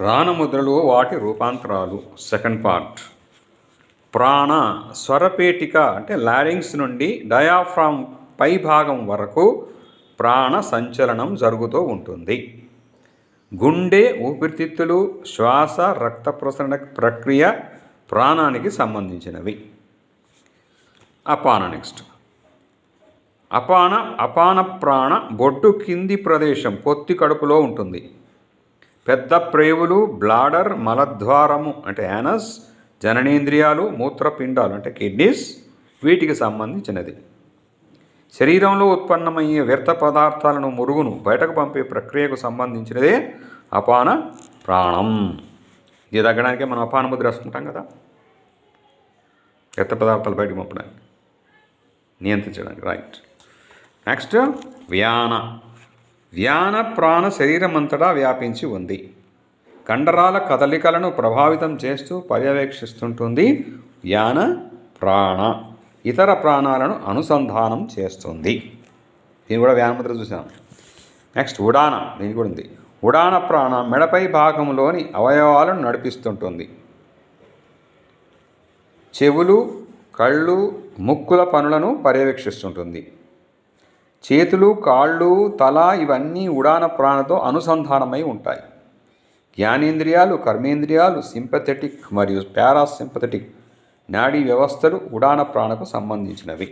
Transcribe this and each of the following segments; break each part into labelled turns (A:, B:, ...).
A: ప్రాణముద్రలు వాటి రూపాంతరాలు. Second part. ప్రాణ స్వరపేటిక అంటే లారింగ్స్ నుండి డయాఫ్రామ్ పై భాగం వరకు ప్రాణ సంచలనం జరుగుతూ ఉంటుంది. గుండె, ఊపిరితిత్తులు, శ్వాస, రక్త ప్రసరణ ప్రక్రియ ప్రాణానికి సంబంధించినవి. అపాన నెక్స్ట్. అపాన ప్రాణ బొడ్డు కింది ప్రదేశం పొత్తి కడుపులో ఉంటుంది. పెద్ద ప్రేవులు, బ్లాడర్, మలద్వారము అంటే యానస్, జననేంద్రియాలు, మూత్రపిండాలు అంటే కిడ్నీస్ వీటికి సంబంధించినది. శరీరంలో ఉత్పన్నమయ్యే వ్యర్థ పదార్థాలను, మురుగును బయటకు పంపే ప్రక్రియకు సంబంధించినదే అపాన ప్రాణం. ఇది తగ్గడానికే మనం అపాన ముద్ర వేసుకుంటాం కదా, వ్యర్థ పదార్థాలు బయటకు పంపడానికి, నియంత్రించడానికి. రైట్. నెక్స్ట్ వ్యాన. వ్యాన ప్రాణ శరీరం అంతటా వ్యాపించి ఉంది. కండరాల కదలికలను ప్రభావితం చేస్తూ పర్యవేక్షిస్తుంటుంది. వ్యాన ప్రాణ ఇతర ప్రాణాలను అనుసంధానం చేస్తుంది. దీన్ని కూడా వ్యానముద్ర చూసాం. నెక్స్ట్ ఉడాన. దీని కూడా ఉంది. ఉడాన ప్రాణ మెడపై భాగంలోని అవయవాలను నడిపిస్తుంటుంది. చెవులు, కళ్ళు, ముక్కుల పనులను పర్యవేక్షిస్తుంటుంది. చేతులు, కాళ్ళు, తల ఇవన్నీ ఉడాన ప్రాణతో అనుసంధానమై ఉంటాయి. జ్ఞానేంద్రియాలు, కర్మేంద్రియాలు, సింపథెటిక్ మరియు పారాసింపథెటిక్ నాడీ వ్యవస్థలు ఉడాన ప్రాణకు సంబంధించినవి.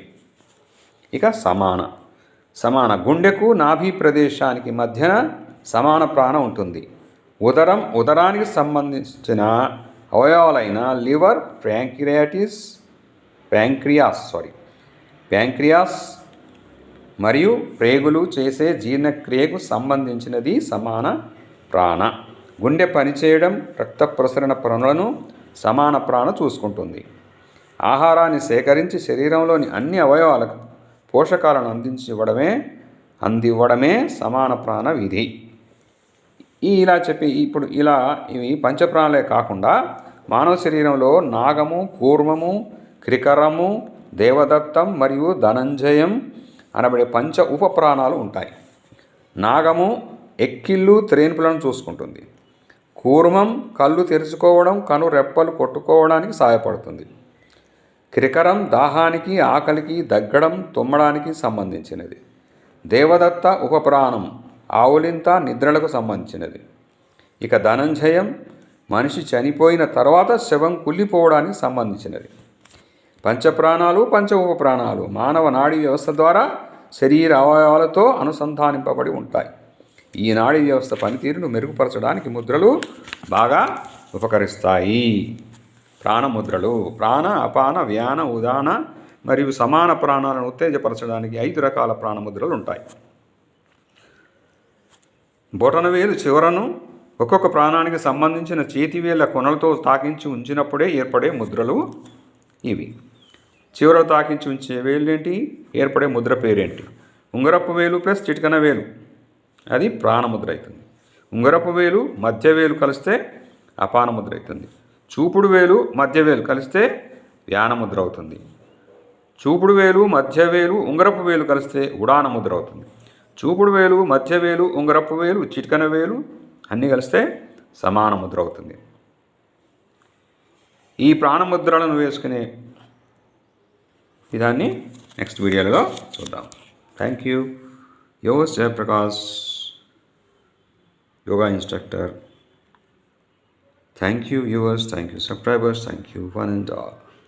A: ఇక సమాన గుండెకు నాభి ప్రదేశానికి మధ్యన సమాన ప్రాణం ఉంటుంది. ఉదరానికి సంబంధించిన అవయవాలైన లివర్, ప్యాంక్రియాస్ మరియు ప్రేగులు చేసే జీర్ణక్రియకు సంబంధించినది సమాన ప్రాణ. గుండె పనిచేయడం, రక్త ప్రసరణ పనులను సమాన ప్రాణ చూసుకుంటుంది. ఆహారాన్ని సేకరించి శరీరంలోని అన్ని అవయవాలకు పోషకాలను అందివ్వడమే సమాన ప్రాణ విధి. ఇలా చెప్పి ఇప్పుడు ఇవి పంచప్రాణాలే కాకుండా మానవ శరీరంలో నాగము, కూర్మము, క్రికరము, దేవదత్తం మరియు ధనంజయం అనబడే పంచ ఉప ప్రాణాలు ఉంటాయి. నాగము ఎక్కిళ్ళు, త్రేన్పులను చూసుకుంటుంది. కూర్మం కళ్ళు తెరుచుకోవడం, కను రెప్పలు కొట్టుకోవడానికి సహాయపడుతుంది. క్రికరం దాహానికి, ఆకలికి, దగ్గడం, తుమ్మడానికి సంబంధించినది. దేవదత్త ఉపప్రాణం ఆవులింత, నిద్రలకు సంబంధించినది. ఇక ధనంజయం మనిషి చనిపోయిన తర్వాత శవం కుళ్ళిపోవడానికి సంబంధించినది. పంచప్రాణాలు, పంచ ఉప ప్రాణాలు మానవ నాడీ వ్యవస్థ ద్వారా శరీర అవయవాలతో అనుసంధానింపబడి ఉంటాయి. ఈ నాడీ వ్యవస్థ పనితీరును మెరుగుపరచడానికి ముద్రలు బాగా ఉపకరిస్తాయి. ప్రాణముద్రలు ప్రాణ, అపాన, వ్యాన, ఉదాన మరియు సమాన ప్రాణాలను ఉత్తేజపరచడానికి 5 రకాల ప్రాణముద్రలు ఉంటాయి. బొటనవేలు చివరను ఒక్కొక్క ప్రాణానికి సంబంధించిన చేతివేళ్ల కొనలతో తాకించి ఉంచినప్పుడే ఏర్పడే ముద్రలు ఇవి. చివరలు తాకించి ఉంచే వేలు ఏంటి, ఏర్పడే ముద్ర పేరేంటి? ఉంగరపు వేలు ప్లస్ చిటికన వేలు, అది ప్రాణముద్ర అవుతుంది. ఉంగరపు వేలు, మధ్య వేలు కలిస్తే అపాన ముద్ర అవుతుంది. చూపుడు వేలు, మధ్య వేలు కలిస్తే వ్యానముద్ర అవుతుంది. చూపుడు వేలు, మధ్య వేలు, ఉంగరపు వేలు కలిస్తే ఉడాన ముద్ర అవుతుంది. చూపుడు వేలు, మధ్య వేలు, ఉంగరపు వేలు, చిటికన వేలు అన్నీ కలిస్తే సమాన ముద్ర అవుతుంది. ఈ ప్రాణముద్రలను వేసుకునే విధాన్ని నెక్స్ట్ వీడియోలో చూద్దాం. Thank you. Yogesh Jayaprakash, yoga instructor. Thank you viewers, thank you subscribers, thank you one and all.